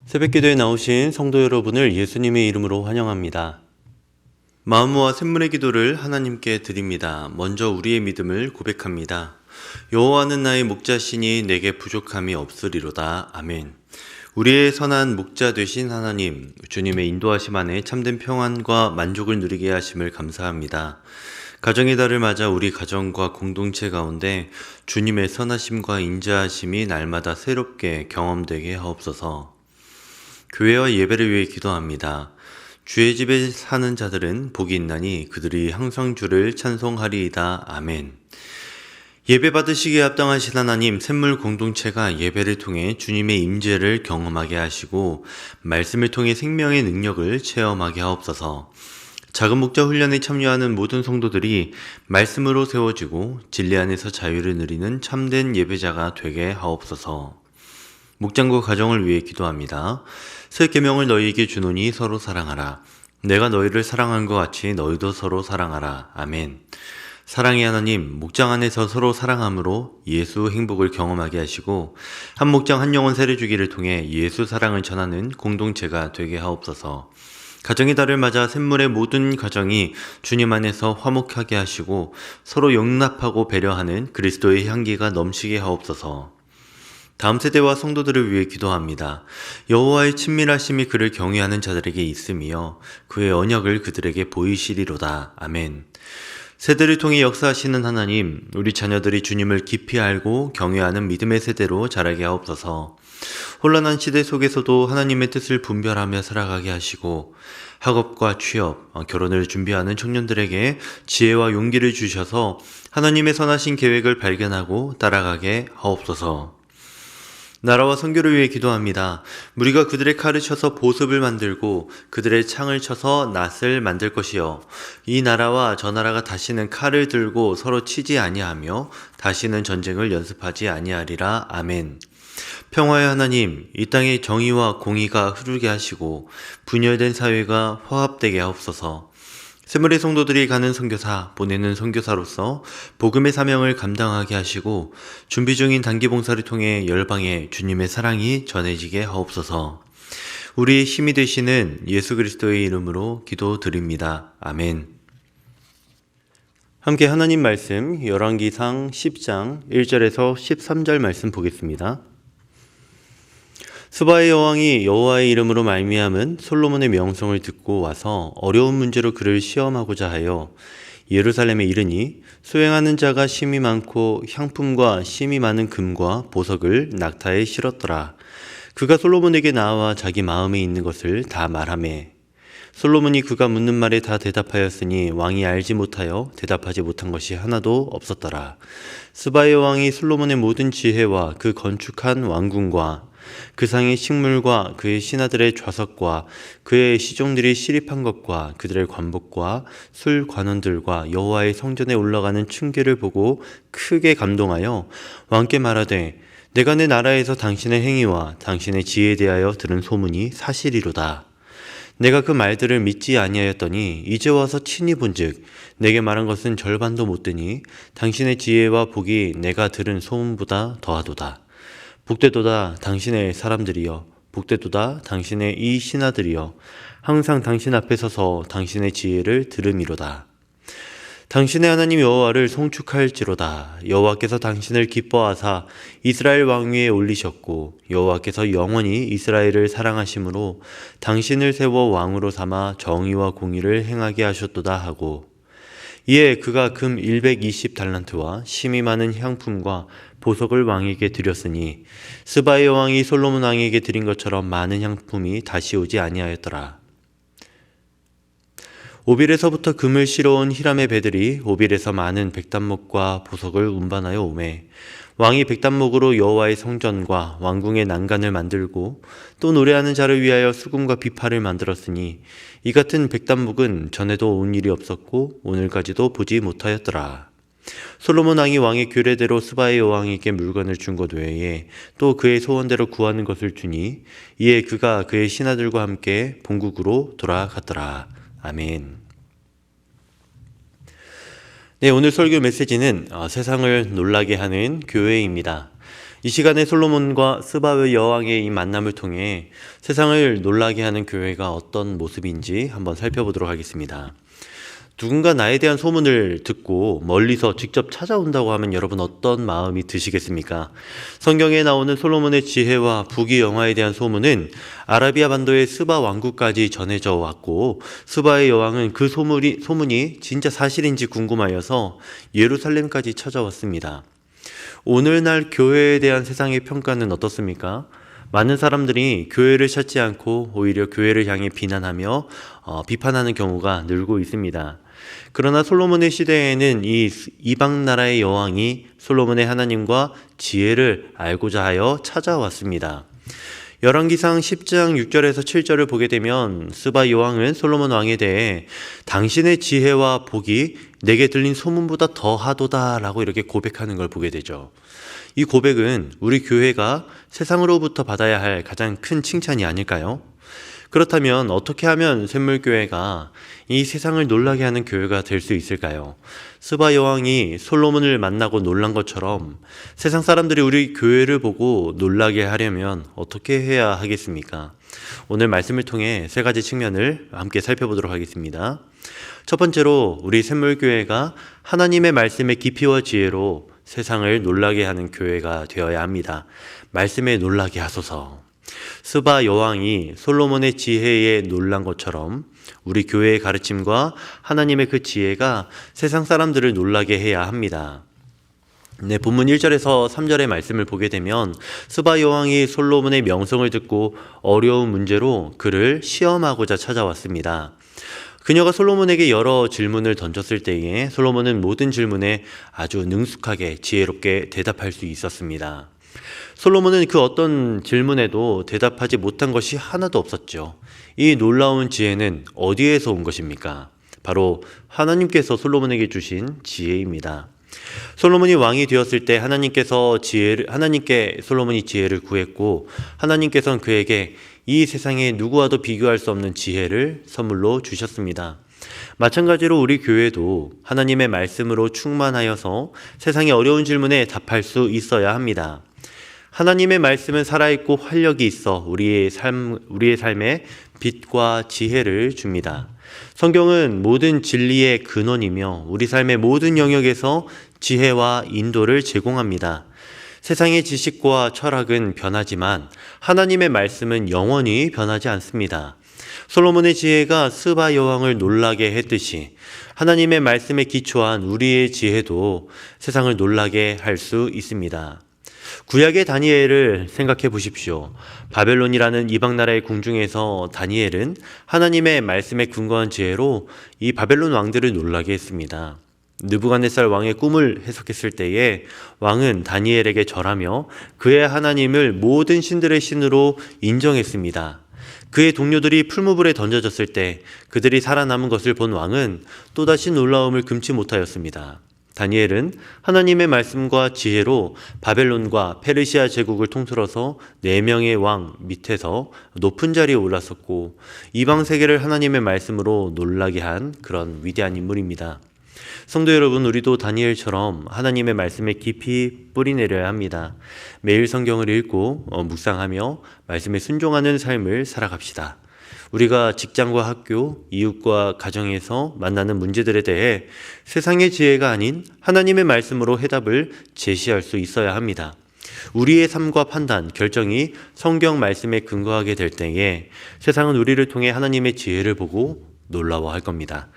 새벽기도에 나오신 성도 여러분을 예수님의 이름으로 환영합니다. 마음과 샘문의 기도를 하나님께 드립니다. 먼저 우리의 믿음을 고백합니다. 여호와는 나의 목자시니 내게 부족함이 없으리로다. 아멘. 우리의 선한 목자 되신 하나님, 주님의 인도하심 안에 참된 평안과 만족을 누리게 하심을 감사합니다. 가정의 달을 맞아 우리 가정과 공동체 가운데 주님의 선하심과 인자하심이 날마다 새롭게 경험되게 하옵소서. 교회와 예배를 위해 기도합니다. 주의 집에 사는 자들은 복이 있나니 그들이 항상 주를 찬송하리이다. 아멘. 예배 받으시기에 합당하신 하나님, 샘물 공동체가 예배를 통해 주님의 임재를 경험하게 하시고 말씀을 통해 생명의 능력을 체험하게 하옵소서. 작은 목자 훈련에 참여하는 모든 성도들이 말씀으로 세워지고 진리 안에서 자유를 누리는 참된 예배자가 되게 하옵소서. 목장과 가정을 위해 기도합니다. 새 계명을 너희에게 주노니 서로 사랑하라. 내가 너희를 사랑한 것 같이 너희도 서로 사랑하라. 아멘. 사랑의 하나님, 목장 안에서 서로 사랑함으로 예수 행복을 경험하게 하시고 한 목장 한 영혼 세례주기를 통해 예수 사랑을 전하는 공동체가 되게 하옵소서. 가정의 달을 맞아 샘물의 모든 가정이 주님 안에서 화목하게 하시고 서로 용납하고 배려하는 그리스도의 향기가 넘치게 하옵소서. 다음 세대와 성도들을 위해 기도합니다. 여호와의 친밀하심이 그를 경외하는 자들에게 있으며 그의 언약을 그들에게 보이시리로다. 아멘. 세대를 통해 역사하시는 하나님, 우리 자녀들이 주님을 깊이 알고 경외하는 믿음의 세대로 자라게 하옵소서. 혼란한 시대 속에서도 하나님의 뜻을 분별하며 살아가게 하시고 학업과 취업, 결혼을 준비하는 청년들에게 지혜와 용기를 주셔서 하나님의 선하신 계획을 발견하고 따라가게 하옵소서. 나라와 선교를 위해 기도합니다. 무리가 그들의 칼을 쳐서 보습을 만들고 그들의 창을 쳐서 낫을 만들 것이요. 이 나라와 저 나라가 다시는 칼을 들고 서로 치지 아니하며 다시는 전쟁을 연습하지 아니하리라. 아멘. 평화의 하나님, 이 땅에 정의와 공의가 흐르게 하시고 분열된 사회가 화합되게 하옵소서. 샘물의 성도들이 가는 선교사, 보내는 선교사로서 복음의 사명을 감당하게 하시고 준비 중인 단기 봉사를 통해 열방에 주님의 사랑이 전해지게 하옵소서. 우리의 힘이 되시는 예수 그리스도의 이름으로 기도드립니다. 아멘. 함께 하나님 말씀 열왕기상 10장 1절에서 13절 말씀 보겠습니다. 스바의 여왕이 여호와의 이름으로 말미암은 솔로몬의 명성을 듣고 와서 어려운 문제로 그를 시험하고자 하여 예루살렘에 이르니 수행하는 자가 심이 많고 향품과 심이 많은 금과 보석을 낙타에 실었더라. 그가 솔로몬에게 나와 자기 마음에 있는 것을 다 말하매 솔로몬이 그가 묻는 말에 다 대답하였으니 왕이 알지 못하여 대답하지 못한 것이 하나도 없었더라. 스바의 왕이 솔로몬의 모든 지혜와 그 건축한 왕궁과 그 상의 식물과 그의 신하들의 좌석과 그의 시종들이 시립한 것과 그들의 관복과 술 관원들과 여호와의 성전에 올라가는 층계를 보고 크게 감동하여 왕께 말하되 내가 내 나라에서 당신의 행위와 당신의 지혜에 대하여 들은 소문이 사실이로다. 내가 그 말들을 믿지 아니하였더니 이제 와서 친히 본즉 내게 말한 것은 절반도 못 되니 당신의 지혜와 복이 내가 들은 소문보다 더하도다. 복되도다 당신의 사람들이여, 복되도다 당신의 이 신하들이여, 항상 당신 앞에 서서 당신의 지혜를 들음이로다. 당신의 하나님 여호와를 송축할지로다. 여호와께서 당신을 기뻐하사 이스라엘 왕위에 올리셨고 여호와께서 영원히 이스라엘을 사랑하심으로 당신을 세워 왕으로 삼아 정의와 공의를 행하게 하셨도다 하고 이에 그가 금 120달란트와 심이 많은 향품과 보석을 왕에게 드렸으니 스바의 왕이 솔로몬 왕에게 드린 것처럼 많은 향품이 다시 오지 아니하였더라. 오빌에서부터 금을 실어온 히람의 배들이 오빌에서 많은 백단목과 보석을 운반하여 오매 왕이 백단목으로 여호와의 성전과 왕궁의 난간을 만들고 또 노래하는 자를 위하여 수금과 비파를 만들었으니 이 같은 백단목은 전에도 온 일이 없었고 오늘까지도 보지 못하였더라. 솔로몬 왕이 왕의 규례대로 스바의 여왕에게 물건을 준 것 외에 또 그의 소원대로 구하는 것을 주니 이에 그가 그의 신하들과 함께 본국으로 돌아갔더라. 아멘. 네, 오늘 설교 메시지는 세상을 놀라게 하는 교회입니다. 이 시간에 솔로몬과 스바의 여왕의 이 만남을 통해 세상을 놀라게 하는 교회가 어떤 모습인지 한번 살펴보도록 하겠습니다. 누군가 나에 대한 소문을 듣고 멀리서 직접 찾아온다고 하면 여러분 어떤 마음이 드시겠습니까? 성경에 나오는 솔로몬의 지혜와 부귀영화에 대한 소문은 아라비아 반도의 스바 왕국까지 전해져 왔고, 스바의 여왕은 그 소문이 진짜 사실인지 궁금하여서 예루살렘까지 찾아왔습니다. 오늘날 교회에 대한 세상의 평가는 어떻습니까? 많은 사람들이 교회를 찾지 않고 오히려 교회를 향해 비난하며 비판하는 경우가 늘고 있습니다. 그러나 솔로몬의 시대에는 이 이방 나라의 여왕이 솔로몬의 하나님과 지혜를 알고자 하여 찾아왔습니다. 열왕기상 10장 6절에서 7절을 보게 되면 스바 여왕은 솔로몬 왕에 대해 당신의 지혜와 복이 내게 들린 소문보다 더하도다 라고 이렇게 고백하는 걸 보게 되죠. 이 고백은 우리 교회가 세상으로부터 받아야 할 가장 큰 칭찬이 아닐까요? 그렇다면 어떻게 하면 샘물교회가 이 세상을 놀라게 하는 교회가 될 수 있을까요? 스바 여왕이 솔로몬을 만나고 놀란 것처럼 세상 사람들이 우리 교회를 보고 놀라게 하려면 어떻게 해야 하겠습니까? 오늘 말씀을 통해 세 가지 측면을 함께 살펴보도록 하겠습니다. 첫 번째로 우리 샘물교회가 하나님의 말씀의 깊이와 지혜로 세상을 놀라게 하는 교회가 되어야 합니다. 말씀에 놀라게 하소서. 스바 여왕이 솔로몬의 지혜에 놀란 것처럼 우리 교회의 가르침과 하나님의 그 지혜가 세상 사람들을 놀라게 해야 합니다. 본문 1절에서 3절의 말씀을 보게 되면 스바 여왕이 솔로몬의 명성을 듣고 어려운 문제로 그를 시험하고자 찾아왔습니다. 그녀가 솔로몬에게 여러 질문을 던졌을 때에 솔로몬은 모든 질문에 아주 능숙하게 지혜롭게 대답할 수 있었습니다. 솔로몬은 그 어떤 질문에도 대답하지 못한 것이 하나도 없었죠. 이 놀라운 지혜는 어디에서 온 것입니까? 바로 하나님께서 솔로몬에게 주신 지혜입니다. 솔로몬이 왕이 되었을 때 하나님께 솔로몬이 지혜를 구했고, 하나님께서는 그에게 이 세상에 누구와도 비교할 수 없는 지혜를 선물로 주셨습니다. 마찬가지로 우리 교회도 하나님의 말씀으로 충만하여서 세상의 어려운 질문에 답할 수 있어야 합니다. 하나님의 말씀은 살아있고 활력이 있어 우리의 삶에 빛과 지혜를 줍니다. 성경은 모든 진리의 근원이며 우리 삶의 모든 영역에서 지혜와 인도를 제공합니다. 세상의 지식과 철학은 변하지만 하나님의 말씀은 영원히 변하지 않습니다. 솔로몬의 지혜가 스바 여왕을 놀라게 했듯이 하나님의 말씀에 기초한 우리의 지혜도 세상을 놀라게 할 수 있습니다. 구약의 다니엘을 생각해 보십시오. 바벨론이라는 이방 나라의 궁중에서 다니엘은 하나님의 말씀에 근거한 지혜로 이 바벨론 왕들을 놀라게 했습니다. 느부갓네살 왕의 꿈을 해석했을 때에 왕은 다니엘에게 절하며 그의 하나님을 모든 신들의 신으로 인정했습니다. 그의 동료들이 풀무불에 던져졌을 때 그들이 살아남은 것을 본 왕은 또다시 놀라움을 금치 못하였습니다. 다니엘은 하나님의 말씀과 지혜로 바벨론과 페르시아 제국을 통틀어서 4명의 왕 밑에서 높은 자리에 올랐었고 이방 세계를 하나님의 말씀으로 놀라게 한 그런 위대한 인물입니다. 성도 여러분, 우리도 다니엘처럼 하나님의 말씀에 깊이 뿌리내려야 합니다. 매일 성경을 읽고 묵상하며 말씀에 순종하는 삶을 살아갑시다. 우리가 직장과 학교, 이웃과 가정에서 만나는 문제들에 대해 세상의 지혜가 아닌 하나님의 말씀으로 해답을 제시할 수 있어야 합니다. 우리의 삶과 판단, 결정이 성경 말씀에 근거하게 될 때에 세상은 우리를 통해 하나님의 지혜를 보고 놀라워할 겁니다.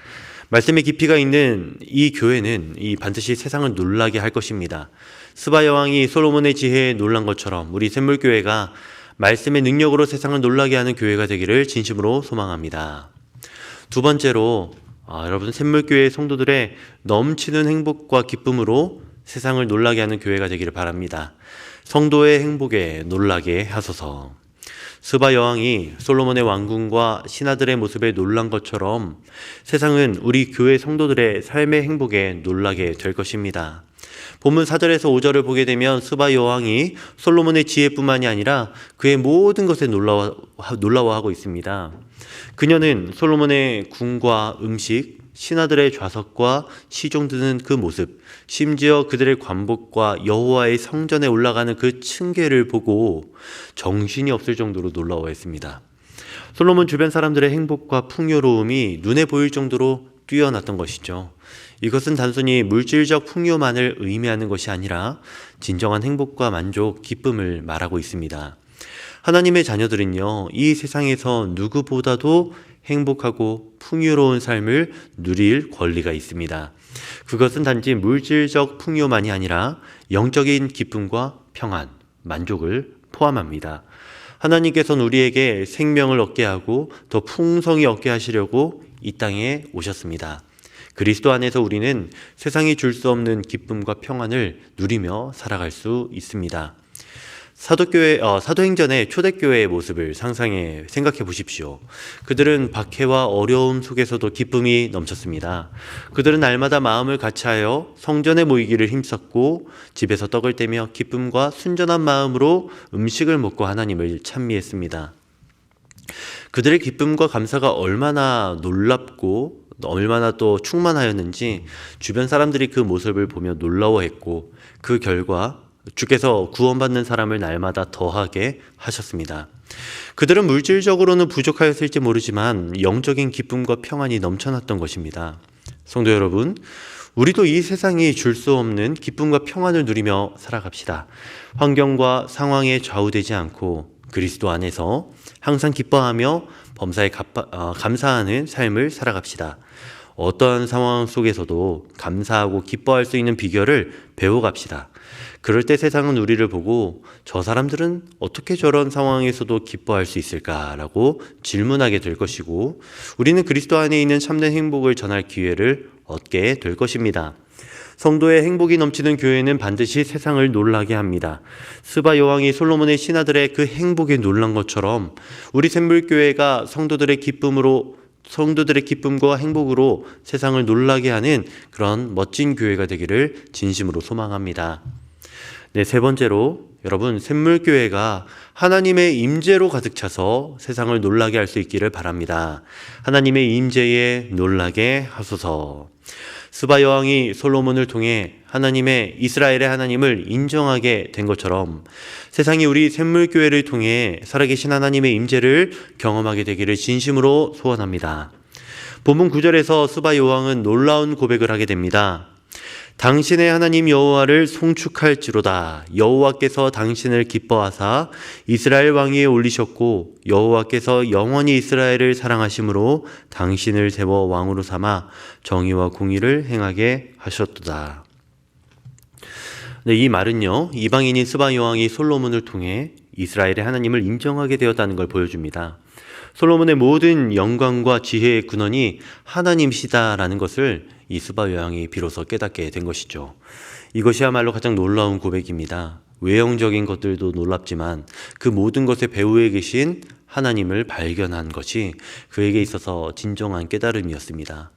말씀의 깊이가 있는 이 교회는 반드시 세상을 놀라게 할 것입니다. 스바 여왕이 솔로몬의 지혜에 놀란 것처럼 우리 샘물교회가 말씀의 능력으로 세상을 놀라게 하는 교회가 되기를 진심으로 소망합니다. 두 번째로 여러분 샘물교회 성도들의 넘치는 행복과 기쁨으로 세상을 놀라게 하는 교회가 되기를 바랍니다. 성도의 행복에 놀라게 하소서. 스바 여왕이 솔로몬의 왕궁과 신하들의 모습에 놀란 것처럼 세상은 우리 교회 성도들의 삶의 행복에 놀라게 될 것입니다. 본문 4절에서 5절을 보게 되면 스바 여왕이 솔로몬의 지혜뿐만이 아니라 그의 모든 것에 놀라워하고 있습니다. 그녀는 솔로몬의 궁과 음식, 신하들의 좌석과 시종 드는 그 모습, 심지어 그들의 관복과 여호와의 성전에 올라가는 그 층계를 보고 정신이 없을 정도로 놀라워했습니다. 솔로몬 주변 사람들의 행복과 풍요로움이 눈에 보일 정도로 뛰어났던 것이죠. 이것은 단순히 물질적 풍요만을 의미하는 것이 아니라 진정한 행복과 만족, 기쁨을 말하고 있습니다. 하나님의 자녀들은요, 이 세상에서 누구보다도 행복하고 풍요로운 삶을 누릴 권리가 있습니다. 그것은 단지 물질적 풍요만이 아니라 영적인 기쁨과 평안, 만족을 포함합니다. 하나님께서는 우리에게 생명을 얻게 하고 더 풍성히 얻게 하시려고 이 땅에 오셨습니다. 그리스도 안에서 우리는 세상이 줄 수 없는 기쁨과 평안을 누리며 살아갈 수 있습니다. 사도행전의 초대교회의 모습을 생각해 보십시오. 그들은 박해와 어려움 속에서도 기쁨이 넘쳤습니다. 그들은 날마다 마음을 같이하여 성전에 모이기를 힘썼고 집에서 떡을 떼며 기쁨과 순전한 마음으로 음식을 먹고 하나님을 찬미했습니다. 그들의 기쁨과 감사가 얼마나 놀랍고 얼마나 또 충만하였는지 주변 사람들이 그 모습을 보며 놀라워했고 그 결과 주께서 구원받는 사람을 날마다 더하게 하셨습니다. 그들은 물질적으로는 부족하였을지 모르지만 영적인 기쁨과 평안이 넘쳐났던 것입니다. 성도 여러분, 우리도 이 세상이 줄 수 없는 기쁨과 평안을 누리며 살아갑시다. 환경과 상황에 좌우되지 않고 그리스도 안에서 항상 기뻐하며 범사에 감사하는 삶을 살아갑시다. 어떠한 상황 속에서도 감사하고 기뻐할 수 있는 비결을 배워갑시다. 그럴 때 세상은 우리를 보고 저 사람들은 어떻게 저런 상황에서도 기뻐할 수 있을까라고 질문하게 될 것이고 우리는 그리스도 안에 있는 참된 행복을 전할 기회를 얻게 될 것입니다. 성도의 행복이 넘치는 교회는 반드시 세상을 놀라게 합니다. 스바 여왕이 솔로몬의 신하들의 그 행복에 놀란 것처럼 우리 샘물교회가 성도들의 기쁨과 행복으로 세상을 놀라게 하는 그런 멋진 교회가 되기를 진심으로 소망합니다. 네, 세 번째로 여러분, 샘물교회가 하나님의 임재로 가득 차서 세상을 놀라게 할 수 있기를 바랍니다. 하나님의 임재에 놀라게 하소서. 스바 여왕이 솔로몬을 통해 이스라엘의 하나님을 인정하게 된 것처럼 세상이 우리 샘물교회를 통해 살아계신 하나님의 임재를 경험하게 되기를 진심으로 소원합니다. 본문 9절에서 스바 여왕은 놀라운 고백을 하게 됩니다. 당신의 하나님 여호와를 송축할지로다. 여호와께서 당신을 기뻐하사 이스라엘 왕위에 올리셨고 여호와께서 영원히 이스라엘을 사랑하심으로 당신을 세워 왕으로 삼아 정의와 공의를 행하게 하셨도다. 네, 이 말은요, 이방인인 스바 여왕이 솔로몬을 통해 이스라엘의 하나님을 인정하게 되었다는 걸 보여줍니다. 솔로몬의 모든 영광과 지혜의 근원이 하나님이시다라는 것을 이 스바 여왕이 비로소 깨닫게 된 것이죠. 이것이야말로 가장 놀라운 고백입니다. 외형적인 것들도 놀랍지만 그 모든 것의 배후에 계신 하나님을 발견한 것이 그에게 있어서 진정한 깨달음이었습니다.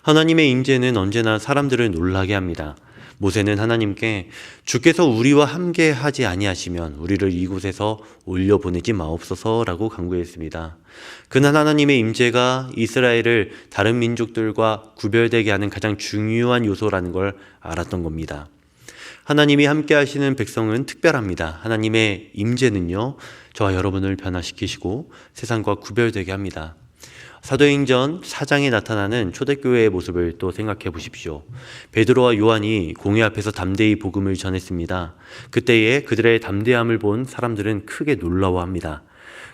하나님의 임재는 언제나 사람들을 놀라게 합니다. 모세는 하나님께 주께서 우리와 함께 하지 아니하시면 우리를 이곳에서 올려보내지 마옵소서라고 간구했습니다. 그는 하나님의 임재가 이스라엘을 다른 민족들과 구별되게 하는 가장 중요한 요소라는 걸 알았던 겁니다. 하나님이 함께 하시는 백성은 특별합니다. 하나님의 임재는요, 저와 여러분을 변화시키시고 세상과 구별되게 합니다. 사도행전 4장에 나타나는 초대교회의 모습을 또 생각해 보십시오. 베드로와 요한이 공회 앞에서 담대히 복음을 전했습니다. 그때에 그들의 담대함을 본 사람들은 크게 놀라워합니다.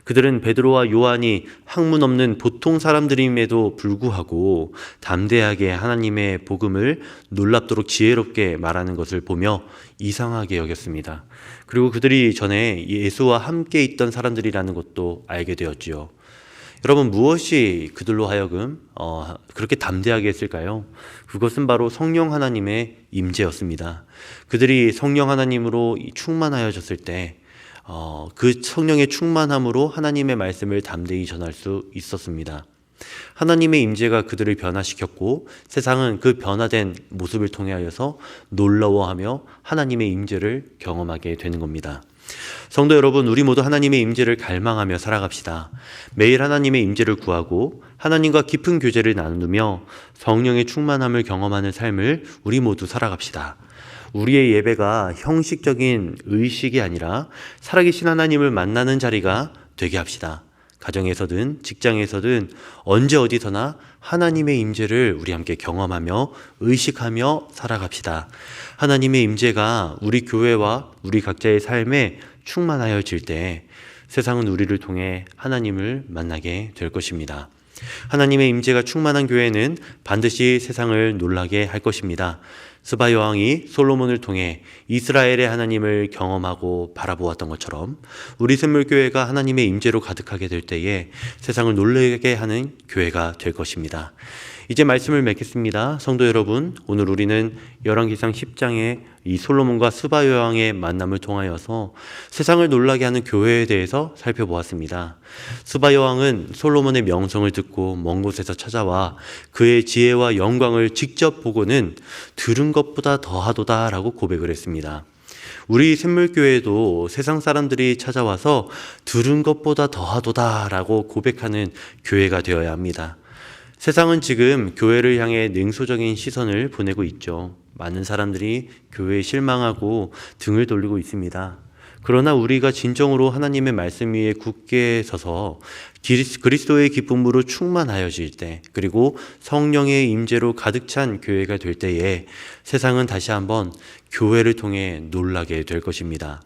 그들은 베드로와 요한이 학문 없는 보통 사람들임에도 불구하고 담대하게 하나님의 복음을 놀랍도록 지혜롭게 말하는 것을 보며 이상하게 여겼습니다. 그리고 그들이 전에 예수와 함께 있던 사람들이라는 것도 알게 되었지요. 여러분, 무엇이 그들로 하여금 그렇게 담대하게 했을까요? 그것은 바로 성령 하나님의 임재였습니다. 그들이 성령 하나님으로 충만하여졌을 때 그 성령의 충만함으로 하나님의 말씀을 담대히 전할 수 있었습니다. 하나님의 임재가 그들을 변화시켰고 세상은 그 변화된 모습을 통하여서 놀라워하며 하나님의 임재를 경험하게 되는 겁니다. 성도 여러분, 우리 모두 하나님의 임재를 갈망하며 살아갑시다. 매일 하나님의 임재를 구하고 하나님과 깊은 교제를 나누며 성령의 충만함을 경험하는 삶을 우리 모두 살아갑시다. 우리의 예배가 형식적인 의식이 아니라 살아계신 하나님을 만나는 자리가 되게 합시다. 가정에서든 직장에서든 언제 어디서나 하나님의 임재를 우리 함께 경험하며 의식하며 살아갑시다. 하나님의 임재가 우리 교회와 우리 각자의 삶에 충만하여질 때 세상은 우리를 통해 하나님을 만나게 될 것입니다. 하나님의 임재가 충만한 교회는 반드시 세상을 놀라게 할 것입니다. 스바 여왕이 솔로몬을 통해 이스라엘의 하나님을 경험하고 바라보았던 것처럼 우리 샘물교회가 하나님의 임재로 가득하게 될 때에 세상을 놀라게 하는 교회가 될 것입니다. 이제 말씀을 맺겠습니다. 성도 여러분, 오늘 우리는 열왕기상 10장의 이 솔로몬과 스바 여왕의 만남을 통하여서 세상을 놀라게 하는 교회에 대해서 살펴보았습니다. 스바 여왕은 솔로몬의 명성을 듣고 먼 곳에서 찾아와 그의 지혜와 영광을 직접 보고는 들은 것보다 더하도다 라고 고백을 했습니다. 우리 샘물교회도 세상 사람들이 찾아와서 들은 것보다 더하도다 라고 고백하는 교회가 되어야 합니다. 세상은 지금 교회를 향해 냉소적인 시선을 보내고 있죠. 많은 사람들이 교회에 실망하고 등을 돌리고 있습니다. 그러나 우리가 진정으로 하나님의 말씀 위에 굳게 서서 그리스도의 기쁨으로 충만하여질 때, 그리고 성령의 임재로 가득 찬 교회가 될 때에 세상은 다시 한번 교회를 통해 놀라게 될 것입니다.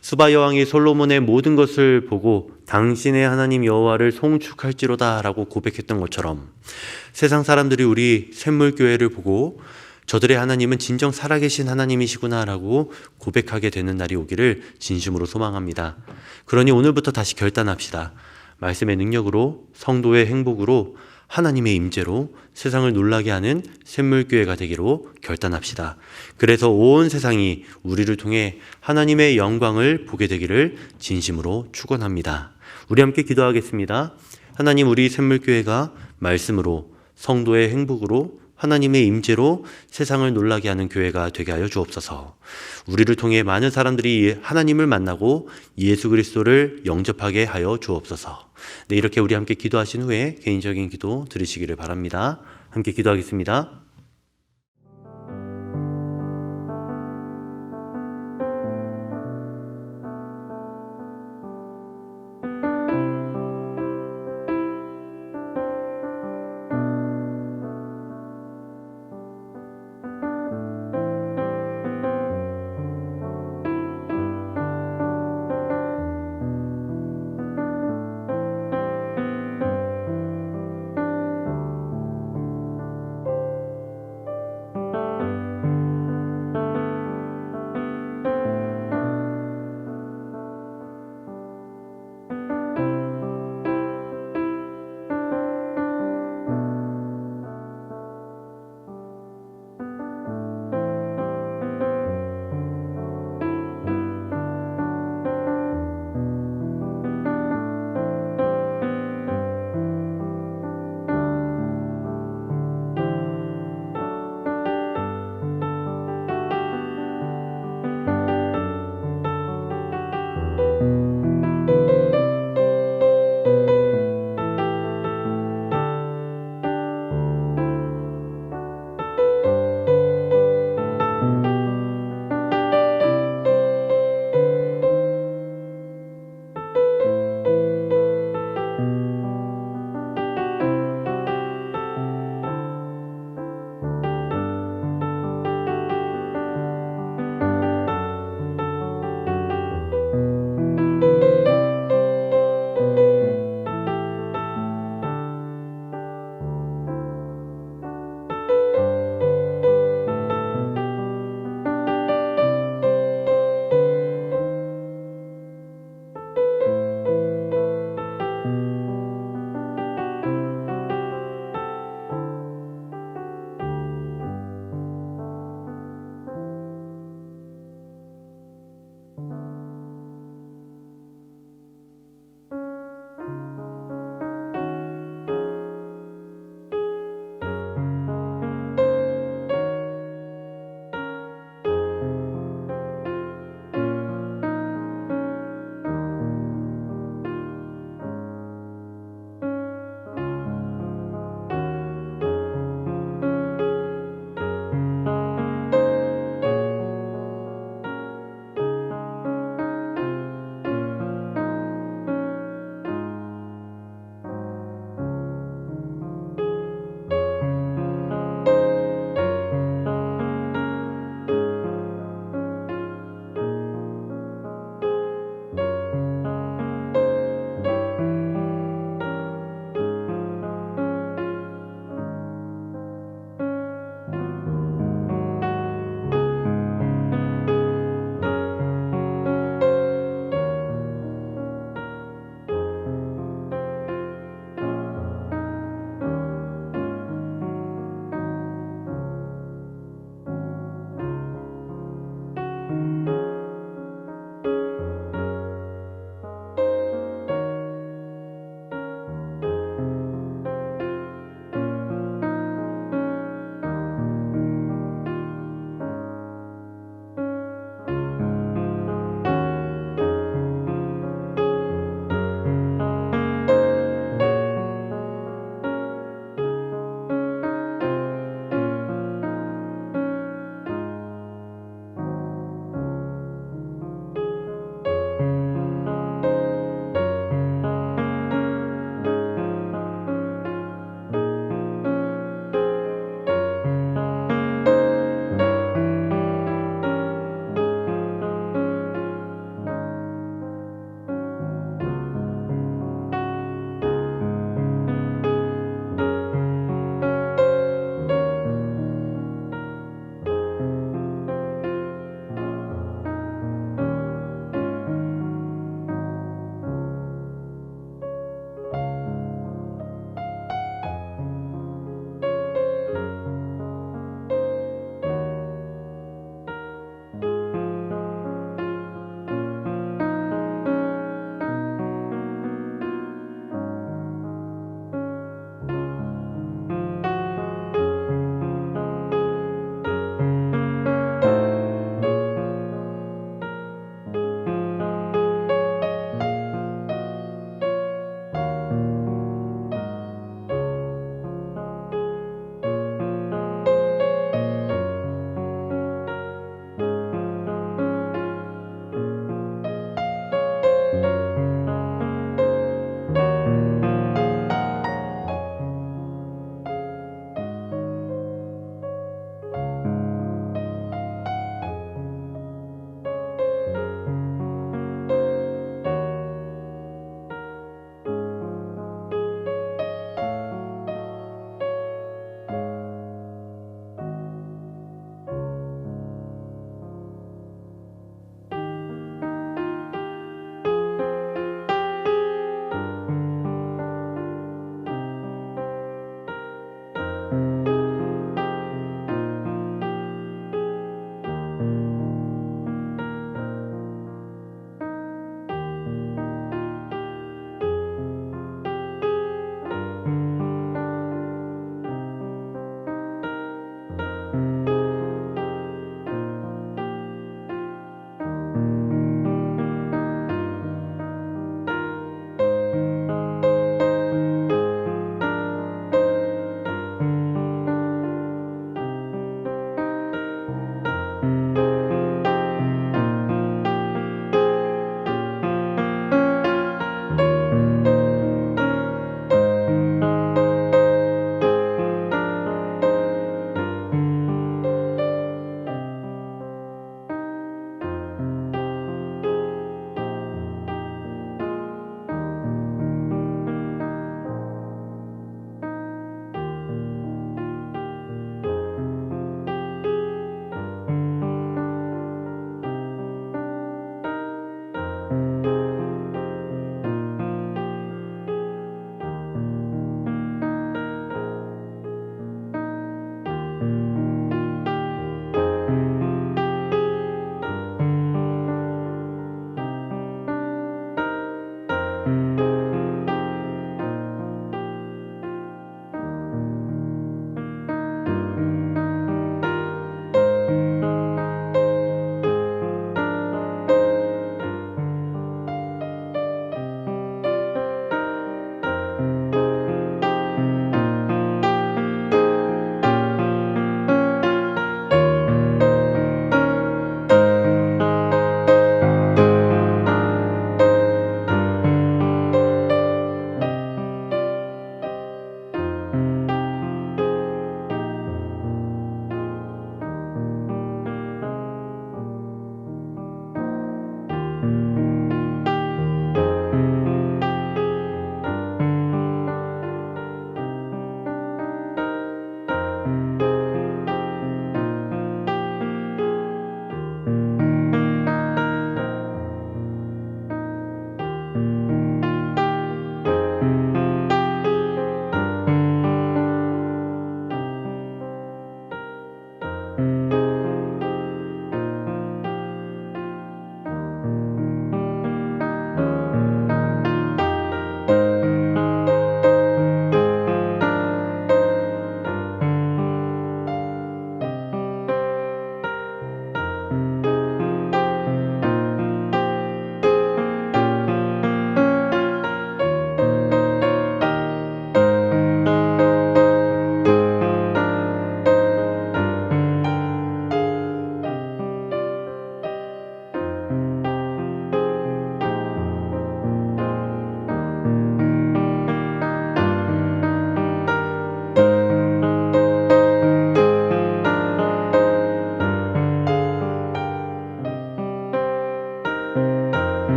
스바 여왕이 솔로몬의 모든 것을 보고 당신의 하나님 여호와를 송축할지로다 라고 고백했던 것처럼 세상 사람들이 우리 샘물교회를 보고 저들의 하나님은 진정 살아계신 하나님이시구나 라고 고백하게 되는 날이 오기를 진심으로 소망합니다. 그러니 오늘부터 다시 결단합시다. 말씀의 능력으로, 성도의 행복으로, 하나님의 임재로 세상을 놀라게 하는 샘물교회가 되기로 결단합시다. 그래서 온 세상이 우리를 통해 하나님의 영광을 보게 되기를 진심으로 축원합니다. 우리 함께 기도하겠습니다. 하나님, 우리 샘물교회가 말씀으로, 성도의 행복으로, 하나님의 임재로 세상을 놀라게 하는 교회가 되게 하여 주옵소서. 우리를 통해 많은 사람들이 하나님을 만나고 예수 그리스도를 영접하게 하여 주옵소서. 네, 이렇게 우리 함께 기도하신 후에 개인적인 기도 드리시기를 바랍니다. 함께 기도하겠습니다.